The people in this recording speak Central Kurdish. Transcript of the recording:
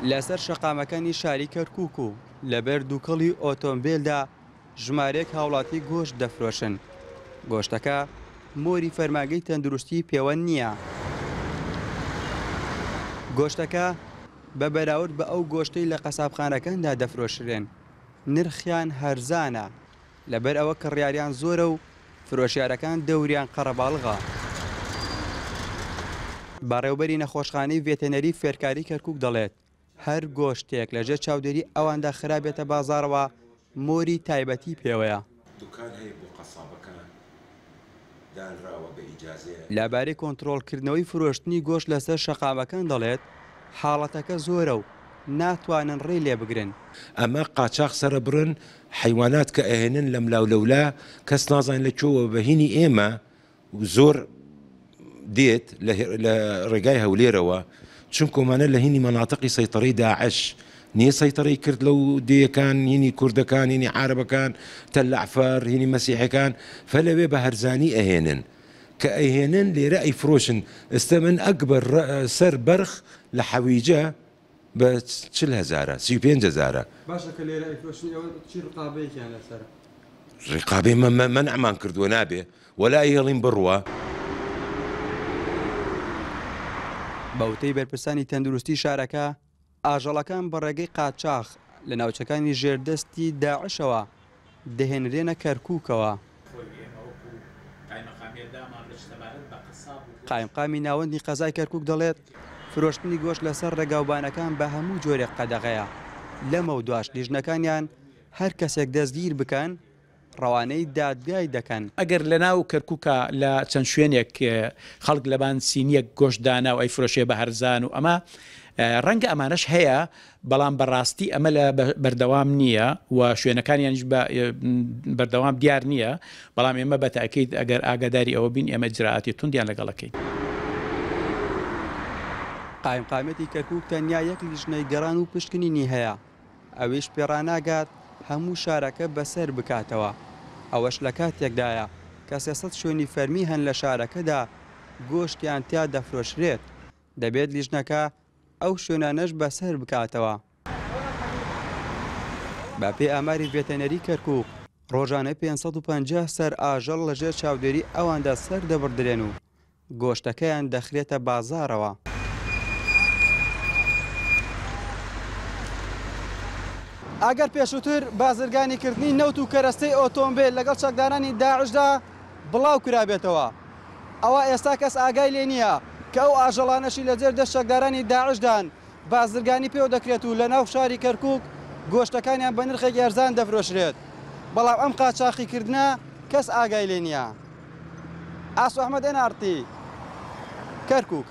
لەسەر شەقامەکانی شاری کەرکووک و لەبەر دووکەڵی ئۆتۆمبیلدا ژمارەیەک هاوڵاتی گۆشت دەفرۆشن. گۆشتەکە مۆری فەرمانگەی تەندروستی پێوە نییە. گۆشتەکە بە بەراورد بە ئەو گۆشتەی لە قەسابخانەکاندا دەفرۆشرێن نرخیان هەرزانە لەبەر ئەوە کڕیاریان زۆرە و فرۆشیارەکان دەوریان قەرەباڵغا. بەڕێوبەری نەخۆشخانەی ڤێتەنەری فێرکاری کەرکووک دەڵێت هەر گۆشتێک لەژێر چاودێری ئەواندا خراپێتە بازاڕەوە مۆری تایبەتی پێوەیە. لەبارەی کۆنتڕۆڵکردنەوەی فرۆشتنی گۆشت لەسەر شەقامەکان دەڵێت حاڵەتەکە زۆرە و ناتوانن ڕێی لێ بگرن. ئەمە قاچاق سرە برن حیوانات کە ئەهێنن لەم لاولەولا کەس نازانین لەکوێوە بەهینی ئێمە زۆر دێت لە ڕێگای هەولێرەوە چون کۆمانە لە هینی مەناتقی سەیطرەی داعش نییە سەیطرەی کرد لەو دێیەکان هینی کوردەکان هینی عارەبەکان تەلعفەر هینی مەسیحەکان فەلەوێ بە هەرزانی ئەهێنن کە ئەهێنن لێرە ئەیفرۆشن ئێستا من ئەکبەر سەر بەرخ لە حەویجە بە 40,000 35,000. باشە کە لێرە ئەیفرۆشن ئەوە چی ڕقابەیەکیان لەسەرە؟ ڕقابەی مەنعمان کردووە نابێ وەلا هێڵین بڕوە. بەوتەی بەرپرسانی تەندروستی شارەکە ئاژەڵەکان بە ڕێگەی قاچاق لە ناوچەکانی ژێردەستی داعشەوە دەهێنرێنە کەرکووکەوە. قایمقامی ناوەندی قەزای کەرکووک دەڵێت فرۆشتنی گۆشت لەسەر ڕێگاوبانەکان بە هەموو جۆرێک قەدەغەیە. لەمە و دوای لیژنەکانیان هەر کەسێک دەستگیر بکەن ڕەوانەی دادگای دەکەن. ئەگەر لە ناو کەرکووکە لە چەند شوێنێک خەڵک لەبان سینیەک گۆشتدانا و ئەی فرۆشێ بە هەرزان و ئەمە ڕەنگە ئەمانەش هەیە بەڵام بەڕاستی ئەمە لە بەردەوام نییە و شوێنەکانیانش بەردەوام دیار نییە بەڵام ئێمە بە تاکید ئەگەر ئاگاداری ئەوە بین ئێمە ئیجراعاتی توندیان لەگەڵەکەین. قایمقامەتی کەرکووک تەنیا یەک لیژنەی گەڕان و پشکنینی هەیە ئەویش پێڕاناگات هەموو شارەکە بەسەر بکاتەوە. ئەوەش لە کاتێکدایە کە 300 شوێنی فەرمی هەن لە شارەکەدا گۆشتیان تیا دەفرۆشرێت دەبێت لیژنەکە ئەو شوێنانەش بەسەر بکاتەوە. بە پێی ئاماری ڤێتەنەری کەرکووک ڕۆژانە 550 سەر ئاژەڵ لەژێر چاودێری ئەواندا سەر دەبڕدرێن و گۆشتەکەیان دەخرێتە بازاڕەوە. ئەگەر پێشووتر بازرگانی کردنی نەوت و کەرەستەی ئۆتۆمبیل لەگەڵ چەکدارانی داعشدا بڵاو کرابێتەوە ئەوە ئێستا کەس ئاگای لێ نییە کە ئەو ئاژەڵانەشی لەجێر دەست چەکدارانی داعشدان بازرگانی پێوە دەکرێت و لە ناو شاری کەرکووک گۆشتەکانیان بە نرخێکی ئەرزان دەفرۆشرێت بەڵام ئەم قاچاقیکردنە کەس ئاگای لێ نییە. ئاسو ئەحمەد NRT کەرکووک.